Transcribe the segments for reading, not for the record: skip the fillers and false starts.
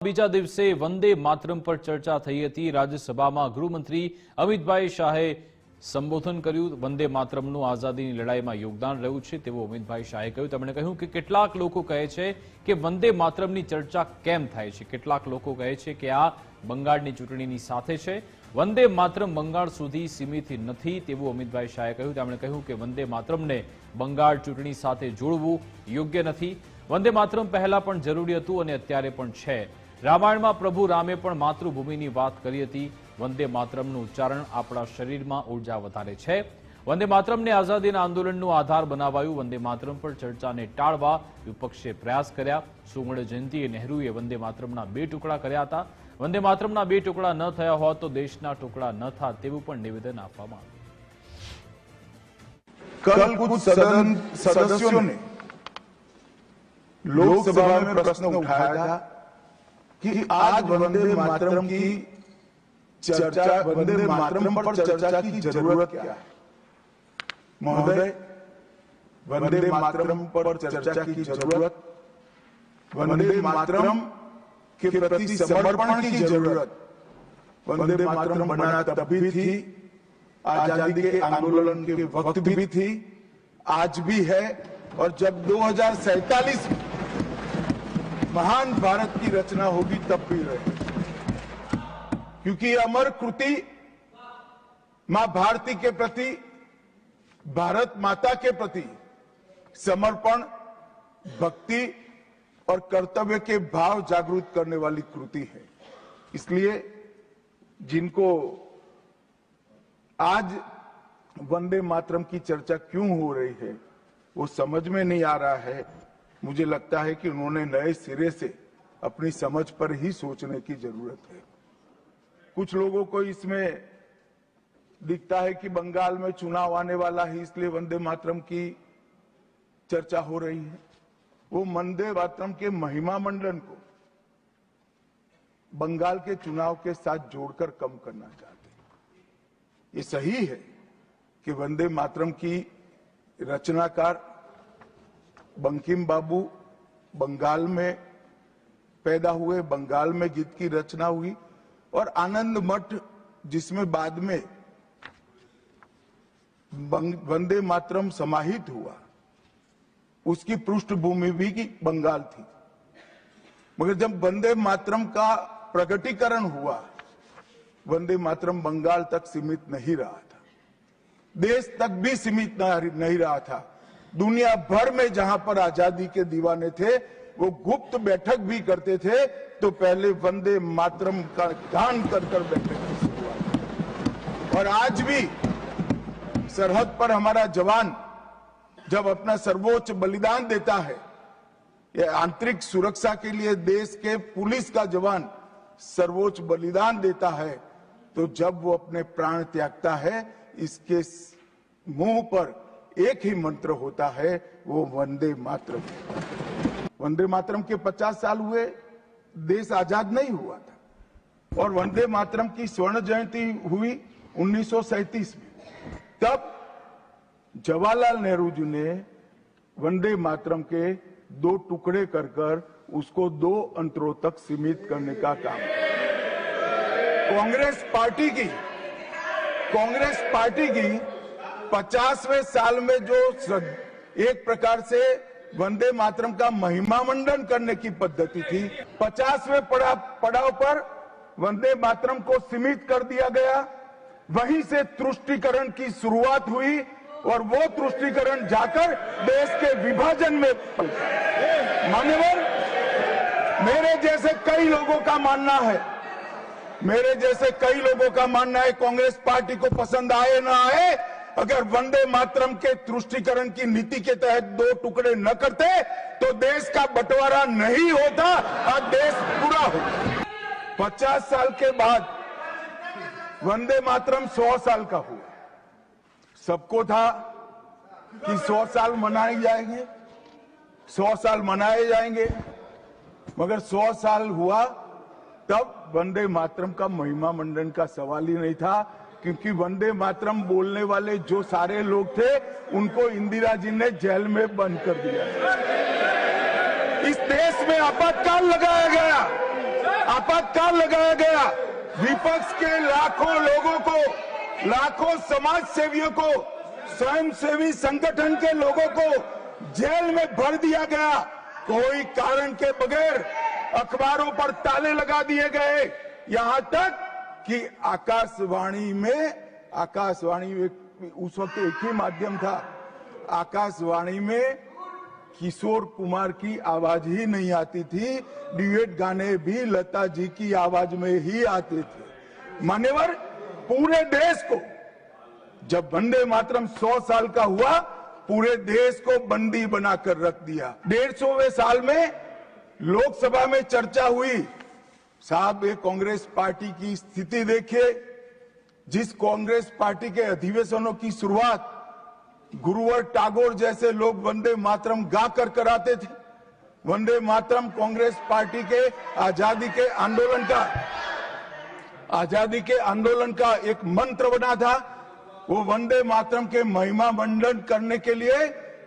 બીજા દિવસે વંદે માતરમ પર ચર્ચા થઈ હતી। રાજ્યસભામાં ગૃહમંત્રી અમિતભાઈ શાહે સંબોધન કર્યું। વંદે માતરમનું આઝાદીની લડાઈમાં યોગદાન રહ્યું છે તેવું અમિતભાઈ શાહે કહ્યું। તેમણે કહ્યું કે કેટલાક લોકો કહે છે કે વંદે માતરમની ચર્ચા કેમ થાય છે। કેટલાક લોકો કહે છે કે આ બંગાળની ચૂંટણીની સાથે છે। વંદે માતરમ બંગાળ સુધી સીમિત નથી તેવું અમિતભાઈ શાહે કહ્યું। તેમણે કહ્યું કે વંદે માતરમને બંગાળ ચૂંટણી સાથે જોડવું યોગ્ય નથી। વંદે માતરમ પહેલા પણ જરૂરી હતું અને અત્યારે પણ છે। રામાયણમાં પ્રભુ રામે પણ માતૃભૂમિની વાત કરી હતી। વંદે માતરમનું ઉચ્ચારણ આપણા શરીરમાં ઉર્જા વધારે છે। વંદે માતરમને આઝાદીના આંદોલનનો આધાર બનાવાયું। વંદે માતરમ પર ચર્ચાને ટાળવા વિપક્ષે પ્રયાસ કર્યા। સુવર્ણ જયંતિએ નહેરુએ વંદે માતરમના 2 ટુકડા કર્યા હતા। વંદે માતરમના 2 ટુકડા ન થયા હોત તો દેશના ટુકડા ન થાત તેવું પણ નિવેદન આપવામાં આવ્યું। कल कुछ सदन सदस्यों ने लोकसभा में प्रश्न उठाया था कि आज वंदे मातरम की चर्चा, वंदे मातरम पर चर्चा की जरूरत क्या है। महोदय, वंदे मातरम पर चर्चा की जरूरत, वंदे मातरम के प्रति समर्पण की जरूरत वंदे मातरम बना तब भी थी, आजादी के आंदोलन के वक्त भी थी, आज भी है और जब 2047 में महान भारत की रचना होगी तब भी रहे। क्योंकि अमर कृति मां भारती के प्रति, भारत माता के प्रति समर्पण, भक्ति और कर्तव्य के भाव जागृत करने वाली कृति है। इसलिए जिनको आज वंदे मातरम की चर्चा क्यों हो रही है वो समझ में नहीं आ रहा है। मुझे लगता है कि उन्होंने नए सिरे से अपनी समझ पर ही सोचने की जरूरत है। कुछ लोगों को इसमें दिखता है कि बंगाल में चुनाव आने वाला है इसलिए वंदे मातरम की चर्चा हो रही है। वो वंदे मातरम के महिमा मंडन को बंगाल के चुनाव के साथ जोड़कर कम करना चाहते हैं। ये सही है कि वंदे मातरम की रचनाकार बंकिम बाबू बंगाल में पैदा हुए, बंगाल में गीत की रचना हुई और आनंद मठ जिसमें बाद में वंदे मातरम समाहित हुआ उसकी पृष्ठभूमि भी की बंगाल थी। मगर जब वंदे मातरम का प्रकटीकरण हुआ वंदे मातरम बंगाल तक सीमित नहीं रहा था, देश तक भी सीमित नहीं रहा था। दुनिया भर में जहां पर आजादी के दीवाने थे वो गुप्त बैठक भी करते थे तो पहले वंदे मातरम का गान कर बैठक की शुरुआत। और आज भी सरहद पर हमारा जवान जब अपना सर्वोच्च बलिदान देता है, ये आंतरिक सुरक्षा के लिए देश के पुलिस का जवान सर्वोच्च बलिदान देता है तो जब वो अपने प्राण त्यागता है इसके मुंह पर एक ही मंत्र होता है, वो वंदे मातरम। वंदे मातरम के 50 साल हुए, देश आजाद नहीं हुआ था और वंदे मातरम की स्वर्ण जयंती हुई 1937 में। तब जवाहरलाल नेहरू जी ने वंदे मातरम के 2 टुकड़े कर उसको 2 अंतरों तक सीमित करने का काम किया। कांग्रेस पार्टी की 50वें साल में जो एक प्रकार से वंदे मातरम का महिमा मंडन करने की पद्धति थी, 50वें पड़ाव पर वंदे मातरम को सीमित कर दिया गया। वहीं से तुष्टीकरण की शुरुआत हुई और वो तुष्टीकरण जाकर देश के विभाजन में मान्यवर, मेरे जैसे कई लोगों का मानना है कांग्रेस पार्टी को पसंद आए ना आए, अगर वंदे मातरम के तुष्टीकरण की नीति के तहत 2 टुकड़े न करते तो देश का बंटवारा नहीं होता और देश पूरा होता। 50 साल के बाद वंदे मातरम 100 साल का हुआ। सबको था कि 100 साल मनाए जाएंगे, 100 साल मनाए जाएंगे, मगर 100 साल हुआ तब वंदे मातरम का महिमा मंडन का सवाल ही नहीं था। क्योंकि वंदे मातरम बोलने वाले जो सारे लोग थे उनको इंदिरा जी ने जेल में बंद कर दिया। इस देश में आपातकाल लगाया गया। व्यापक का लगाया गया। विपक्ष के लाखों लोगों को, लाखों समाज सेवियों को, स्वयंसेवी संगठन के लोगों को जेल में भर दिया गया। कोई कारण के बगैर अखबारों पर ताले लगा दिए गए। यहां तक कि आकाशवाणी में उस वक्त एक ही माध्यम था, आकाशवाणी में किशोर कुमार की आवाज ही नहीं आती थी। ड्यूएट गाने भी लता जी की आवाज में ही आते थे। मान्यवर, पूरे देश को जब वंदे मातरम 100 साल का हुआ, पूरे देश को बंदी बनाकर रख दिया। 150वें साल में लोकसभा में चर्चा हुई। साहब, ये कांग्रेस पार्टी की स्थिति देखिए। जिस कांग्रेस पार्टी के अधिवेशनों की शुरुआत गुरुवर टैगोर जैसे लोग वंदे मातरम गाकर कराते थे। वंदे मातरम कांग्रेस पार्टी के आजादी के आंदोलन का एक मंत्र बना था। वो वंदे मातरम के महिमा मंडन करने के लिए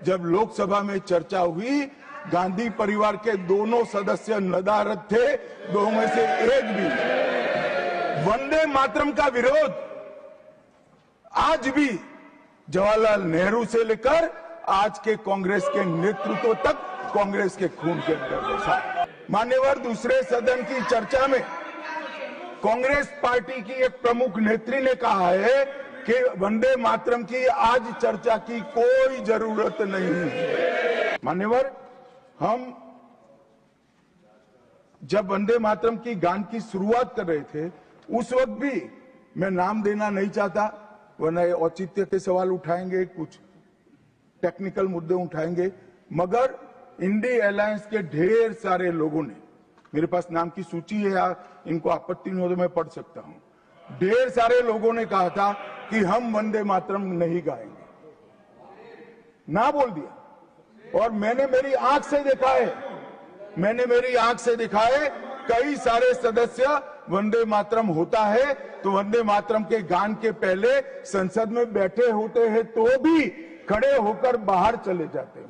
जब लोकसभा में चर्चा हुई, गांधी परिवार के दोनों सदस्य नदारद थे, दो में से एक भी। वंदे मातरम का विरोध आज भी जवाहरलाल नेहरू से लेकर आज के कांग्रेस के नेतृत्व तक कांग्रेस के खून के अंदर बसा। मान्यवर, दूसरे सदन की चर्चा में कांग्रेस पार्टी की एक प्रमुख नेत्री ने कहा है कि वंदे मातरम की आज चर्चा की कोई जरूरत नहीं है। मान्यवर, हम जब वंदे मातरम की गान की शुरुआत कर रहे थे, उस वक्त भी मैं नाम देना नहीं चाहता, वरना औचित्य के सवाल उठाएंगे, कुछ टेक्निकल मुद्दे उठाएंगे, मगर इंडी अलायंस के ढेर सारे लोगों ने, मेरे पास नाम की सूची है, इनको आपत्ति नहीं हो तो मैं पढ़ सकता हूं, ढेर सारे लोगों ने कहा था कि हम वंदे मातरम नहीं गाएंगे, ना बोल दिया। और मैंने मेरी आंख से देखा है, कई सारे सदस्य वंदे मातरम होता है तो वंदे मातरम के गान के पहले संसद में बैठे होते हैं तो भी खड़े होकर बाहर चले जाते हैं।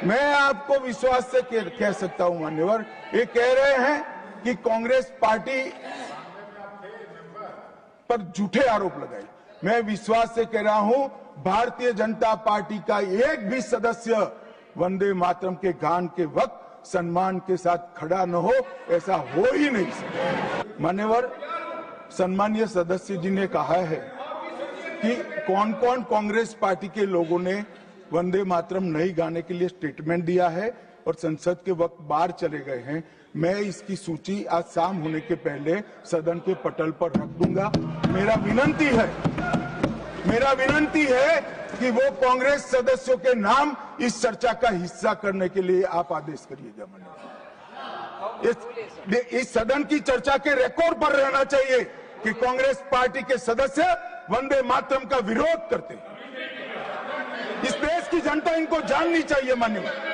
मैं आपको विश्वास से कह सकता हूं मान्यवर, ये कह रहे हैं कि कांग्रेस पार्टी पर झूठे आरोप लगाए। मैं विश्वास से कह रहा हूं, भारतीय जनता पार्टी का एक भी सदस्य वंदे मातरम के गान के वक्त सम्मान के साथ खड़ा न हो, ऐसा हो ही नहीं सकता। मान्यवर, सम्मानीय सदस्य जी ने कहा है कि कौन कौन कांग्रेस पार्टी के लोगों ने वंदे मातरम नहीं गाने के लिए स्टेटमेंट दिया है और संसद के वक्त बाहर चले गए हैं। मैं इसकी सूची आज शाम होने के पहले सदन के पटल पर रख दूंगा। मेरा विनंती है कि वो कांग्रेस सदस्यों के नाम इस चर्चा का हिस्सा करने के लिए आप आदेश करिएगा। इस सदन की चर्चा के रिकॉर्ड पर रहना चाहिए कि कांग्रेस पार्टी के सदस्य वंदे मातरम का विरोध करते हैं। इस देश की जनता इनको जाननी चाहिए। मान्यवर,